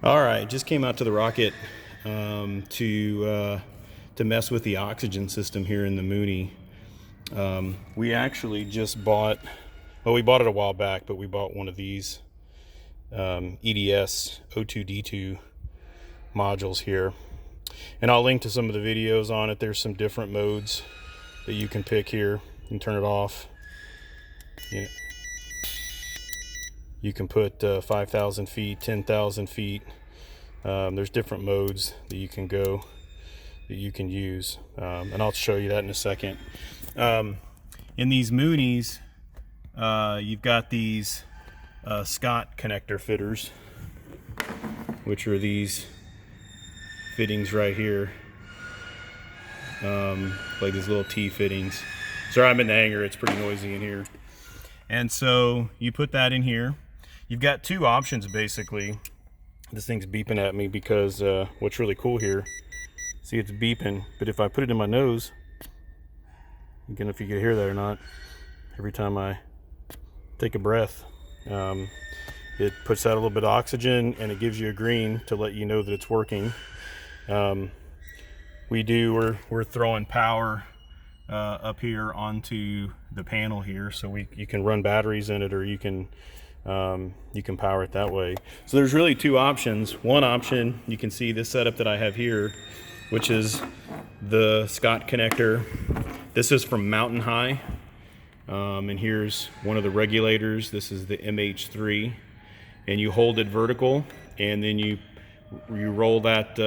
All right, just came out to the rocket to mess with the oxygen system here in the Mooney. We actually just bought, well, we bought it a while back, but we bought one of these EDS O2D2 modules here. And I'll link to some of the videos on it. There's some different modes that you can pick here. You can turn it off. You can put 5,000 feet, 10,000 feet. There's different modes that you can go, that you can use. And I'll show you that in a second. In these Moonies, you've got these Scott connector fitters, which are these fittings right here. Like these little T fittings. Sorry, I'm in the hangar, it's pretty noisy in here. And so you put that in here. You've got two options basically. This thing's beeping at me because what's really cool here, see, it's beeping, but if I put it in my nose, again, if you can hear that or not, every time I take a breath, it puts out a little bit of oxygen and it gives you a green to let you know that it's working. We're throwing power up here onto the panel here, so you can run batteries in it, or you can power it that way. So there's really two options. One option, you can see this setup that I have here, which is the Scott connector. This is from Mountain High, and here's one of the regulators. This is the MH3, and you hold it vertical, and then you roll that,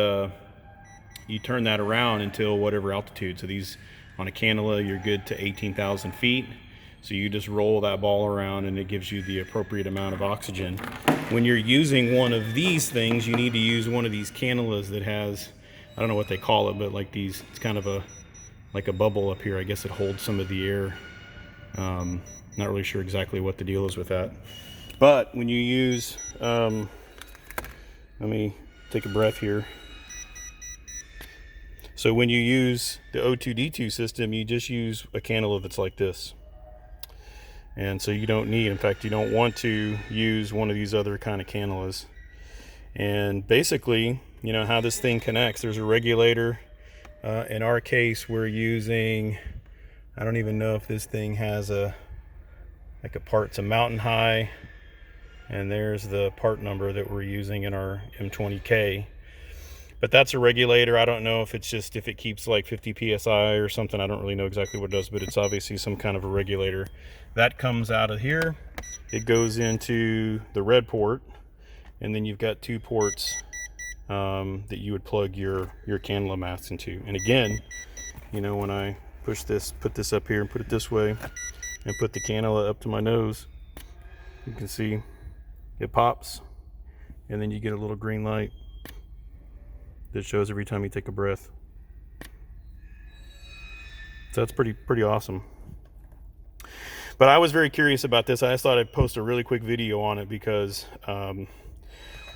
you turn that around until whatever altitude. So these, on a cannula, you're good to 18,000 feet. So you just roll that ball around and it gives you the appropriate amount of oxygen. When you're using one of these things, you need to use one of these cannulas that has, I don't know what they call it, but like these, it's kind of like a bubble up here. I guess it holds some of the air. Not really sure exactly what the deal is with that. But when you use, let me take a breath here. So when you use the O2D2 system, you just use a cannula that's like this. And so you don't need, in fact, you don't want to use one of these other kind of cannulas. And basically, you know, how this thing connects, there's a regulator. In our case, we're using, I don't even know if this thing has a part, it's a Mountain High. And there's the part number that we're using in our M20K. But that's a regulator. I don't know if it's just, if it keeps like 50 PSI or something. I don't really know exactly what it does, but it's obviously some kind of a regulator. That comes out of here. It goes into the red port, and then you've got two ports that you would plug your cannula mask into. And again, you know, when I push this, put this up here and put it this way, and put the cannula up to my nose, you can see it pops, and then you get a little green light that shows every time you take a breath. So that's pretty awesome. But I was very curious about this. I just thought I'd post a really quick video on it because when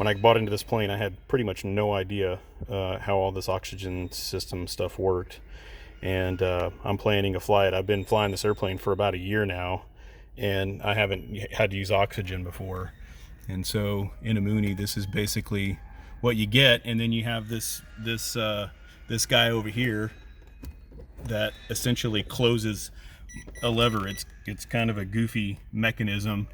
I bought into this plane, I had pretty much no idea how all this oxygen system stuff worked. And I'm planning a flight. I've been flying this airplane for about a year now, and I haven't had to use oxygen before. And so in a Mooney, this is basically what you get. And then you have this guy over here that essentially closes a lever. It's kind of a goofy mechanism,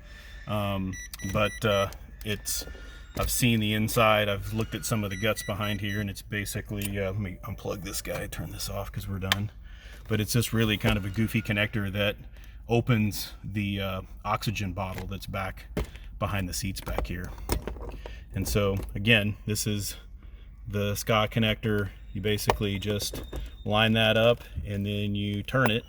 but I've seen the inside. I've looked at some of the guts behind here, and it's basically, let me unplug this guy, turn this off because we're done. But it's just really kind of a goofy connector that opens the oxygen bottle that's back behind the seats back here. And so again, this is the Scott connector. You basically just line that up and then you turn it.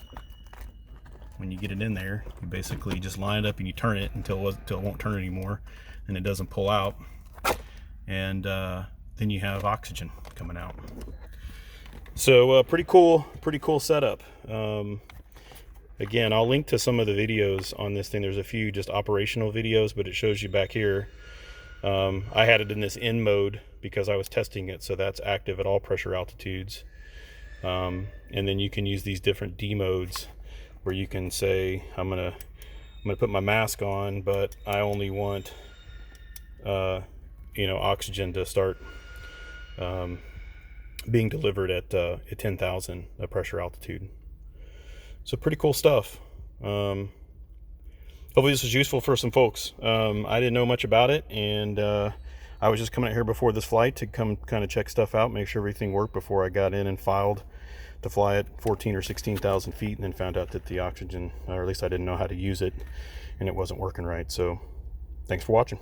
When you get it in there, you basically just line it up and you turn it until it won't turn anymore, and it doesn't pull out. And then you have oxygen coming out. So pretty cool setup. Again, I'll link to some of the videos on this thing. There's a few just operational videos, but it shows you back here. I had it in this in mode because I was testing it, so that's active at all pressure altitudes. And then you can use these different D modes where you can say, I'm gonna put my mask on, but I only want oxygen to start being delivered at 10,000 pressure altitude. So pretty cool stuff. Hopefully this was useful for some folks. I didn't know much about it, and I was just coming out here before this flight to come kind of check stuff out, make sure everything worked before I got in and filed to fly at 14 or 16,000 feet, and then found out that the oxygen, or at least I didn't know how to use it, and it wasn't working right. So thanks for watching.